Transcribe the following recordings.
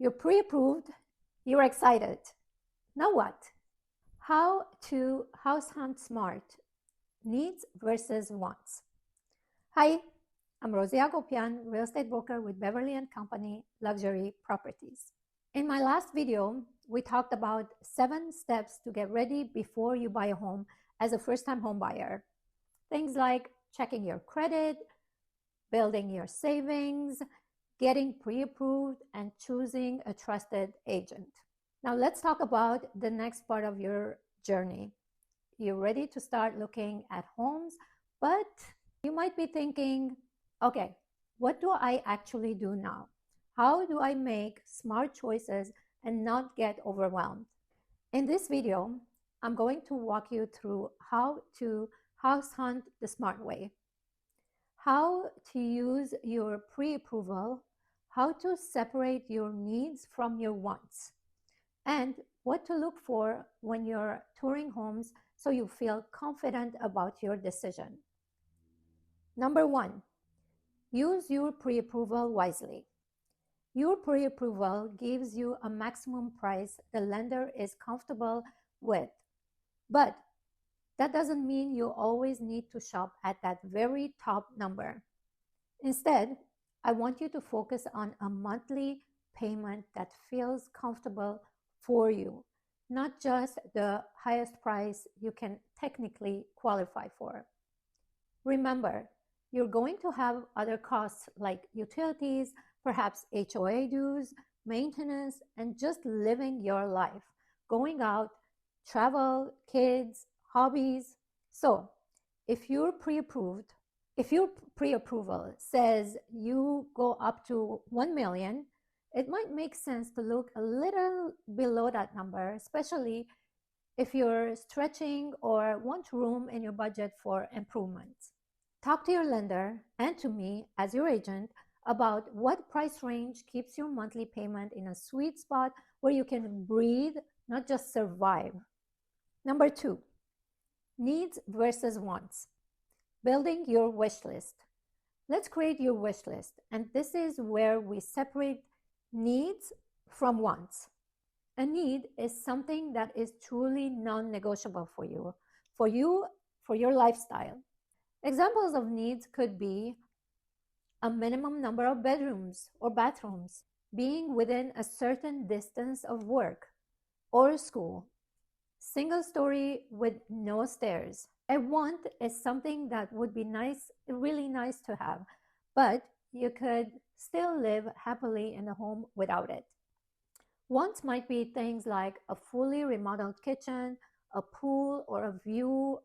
You're pre-approved, you're excited. Now what? How to house hunt smart, needs versus wants. Hi, I'm Rosie Agopian, real estate broker with Beverly & Company Luxury Properties. In my last video, we talked about 7 steps to get ready before you buy a home as a first-time home buyer. Things like checking your credit, building your savings, getting pre-approved, and choosing a trusted agent. Now let's talk about the next part of your journey. You're ready to start looking at homes, but you might be thinking, okay, what do I actually do now? How do I make smart choices and not get overwhelmed? In this video, I'm going to walk you through how to house hunt the smart way, how to use your pre-approval, how to separate your needs from your wants, and what to look for when you're touring homes so you feel confident about your decision. Number 1, use your pre-approval wisely. Your pre-approval gives you a maximum price the lender is comfortable with, but that doesn't mean you always need to shop at that very top number. Instead, I want you to focus on a monthly payment that feels comfortable for you, not just the highest price you can technically qualify for. Remember, you're going to have other costs like utilities, perhaps HOA dues, maintenance, and just living your life, going out, travel, kids, hobbies. So if your pre-approval says you go up to 1 million, it might make sense to look a little below that number, especially if you're stretching or want room in your budget for improvements. Talk to your lender and to me as your agent about what price range keeps your monthly payment in a sweet spot where you can breathe, not just survive. Number 2, needs versus wants. Building your wish list. Let's create your wish list, and this is where we separate needs from wants. A need is something that is truly non-negotiable for you, for your lifestyle. Examples of needs could be a minimum number of bedrooms or bathrooms, being within a certain distance of work or school, single story with no stairs. A want is something that would be nice, really nice to have, but you could still live happily in a home without it. Wants might be things like a fully remodeled kitchen, a pool or a view,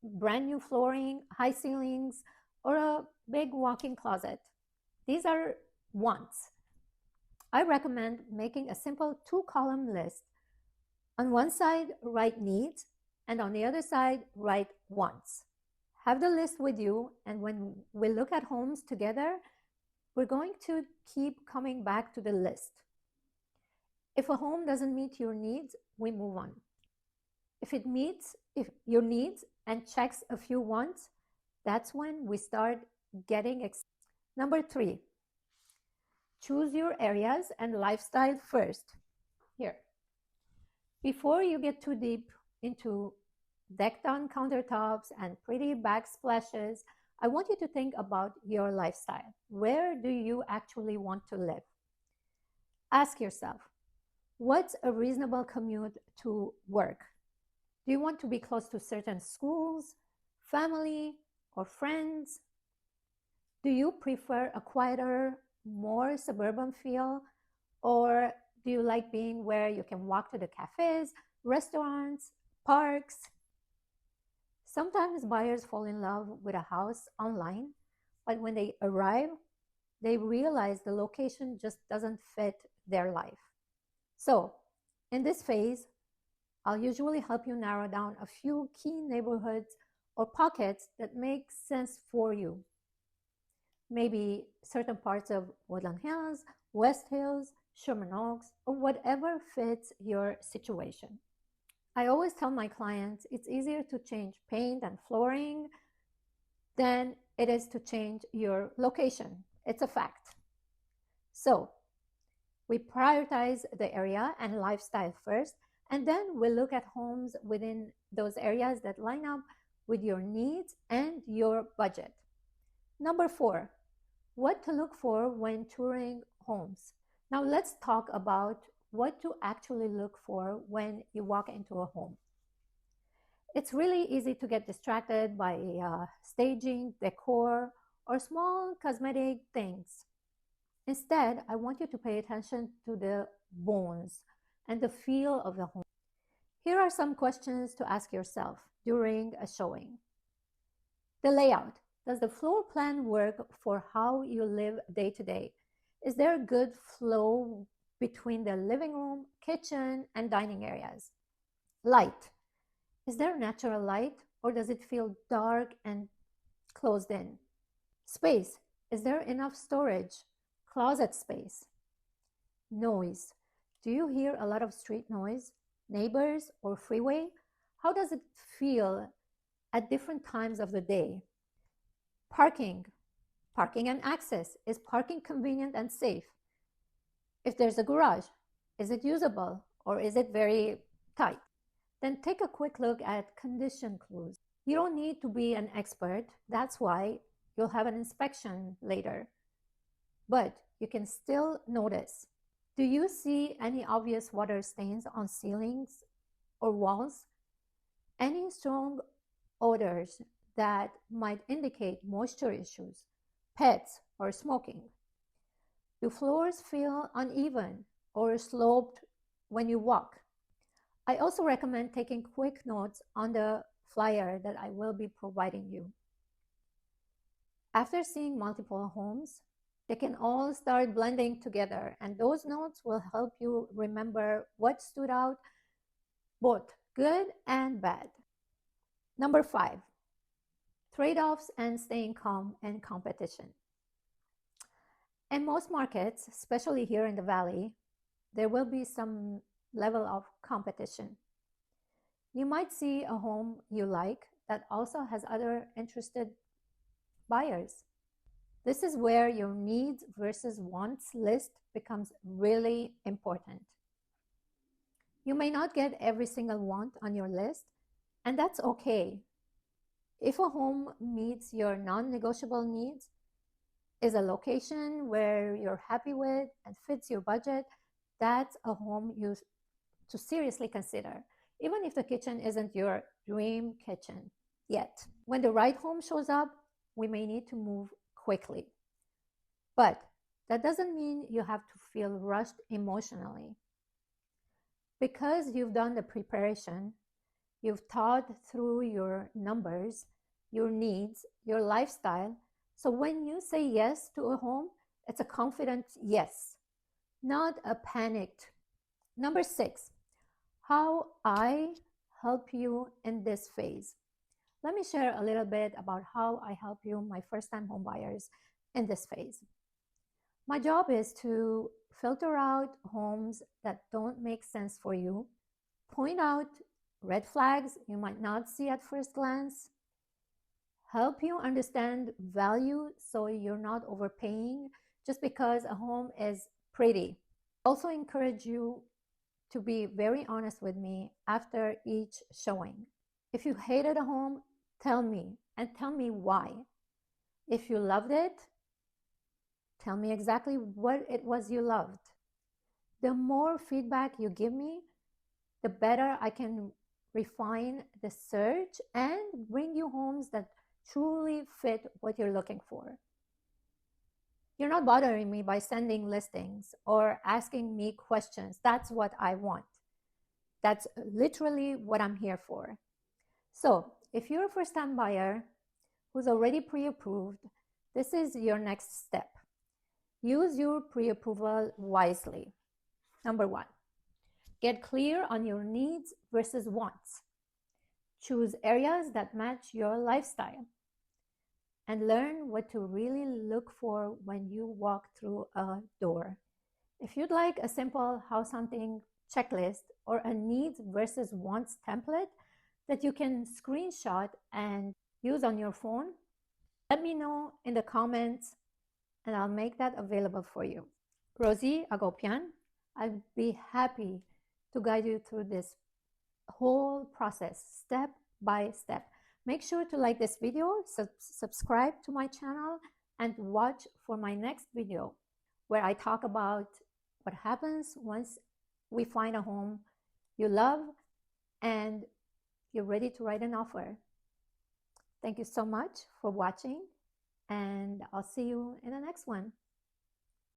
brand new flooring, high ceilings, or a big walk-in closet. These are wants. I recommend making a simple 2-column list. On one side, write needs, and on the other side, write wants. Have the list with you, and when we look at homes together, we're going to keep coming back to the list. If a home doesn't meet your needs, we move on. If it meets your needs and checks a few wants, that's when we start getting excited. Number 3, choose your areas and lifestyle first. Here, before you get too deep into decked on countertops and pretty backsplashes, I want you to think about your lifestyle. Where do you actually want to live? Ask yourself, what's a reasonable commute to work? Do you want to be close to certain schools, family, or friends? Do you prefer a quieter, more suburban feel? Or do you like being where you can walk to the cafes, restaurants, parks? Sometimes buyers fall in love with a house online, but when they arrive, they realize the location just doesn't fit their life. So, in this phase, I'll usually help you narrow down a few key neighborhoods or pockets that make sense for you. Maybe certain parts of Woodland Hills, West Hills, Sherman Oaks, or whatever fits your situation. I always tell my clients it's easier to change paint and flooring than it is to change your location. It's a fact. So We prioritize the area and lifestyle first, and then we look at homes within those areas that line up with your needs and your budget. Number 4, what to look for when touring homes. Now let's talk about what to actually look for when you walk into a home. It's really easy to get distracted by staging, decor, or small cosmetic things. Instead, I want you to pay attention to the bones and the feel of the home. Here are some questions to ask yourself during a showing. The layout. Does the floor plan work for how you live day to day? Is there a good flow between the living room, kitchen, and dining areas? Light. Is there natural light, or does it feel dark and closed in? Space. Is there enough storage? Closet space. Noise. Do you hear a lot of street noise, neighbors, or freeway? How does it feel at different times of the day? Parking. Parking and access. Is parking convenient and safe? If there's a garage, is it usable, or is it very tight? Then take a quick look at condition clues. You don't need to be an expert. That's why you'll have an inspection later. But you can still notice. Do you see any obvious water stains on ceilings or walls? Any strong odors that might indicate moisture issues, pets, or smoking? Do floors feel uneven or sloped when you walk? I also recommend taking quick notes on the flyer that I will be providing you. After seeing multiple homes, they can all start blending together, and those notes will help you remember what stood out, both good and bad. Number 5, trade-offs and staying calm in competition. In most markets, especially here in the Valley, there will be some level of competition. You might see a home you like that also has other interested buyers. This is where your needs versus wants list becomes really important. You may not get every single want on your list, and that's okay. If a home meets your non-negotiable needs, is a location where you're happy with and fits your budget, that's a home you to seriously consider, even if the kitchen isn't your dream kitchen yet. When the right home shows up, we may need to move quickly. But that doesn't mean you have to feel rushed emotionally. Because you've done the preparation, you've thought through your numbers, your needs, your lifestyle. So when you say yes to a home, it's a confident yes, not a panicked. Number 6, how I help you in this phase. Let me share a little bit about how I help you, my first-time home buyers, in this phase. My job is to filter out homes that don't make sense for you, point out red flags you might not see at first glance, help you understand value so you're not overpaying just because a home is pretty. Also encourage you to be very honest with me after each showing. If you hated a home, tell me, and tell me why. If you loved it, tell me exactly what it was you loved. The more feedback you give me, the better I can refine the search and bring you homes that truly fit what you're looking for. You're not bothering me by sending listings or asking me questions. That's what I want. That's literally what I'm here for. So if you're a first-time buyer who's already pre-approved, this is your next step. Use your pre-approval wisely. Number 1, get clear on your needs versus wants. Choose areas that match your lifestyle. And learn what to really look for when you walk through a door. If you'd like a simple house hunting checklist or a needs versus wants template that you can screenshot and use on your phone, let me know in the comments and I'll make that available for you. Rosie Agopian, I'd be happy to guide you through this whole process, step by step. Make sure to like this video, subscribe to my channel, and watch for my next video where I talk about what happens once we find a home you love and you're ready to write an offer. Thank you so much for watching, and I'll see you in the next one.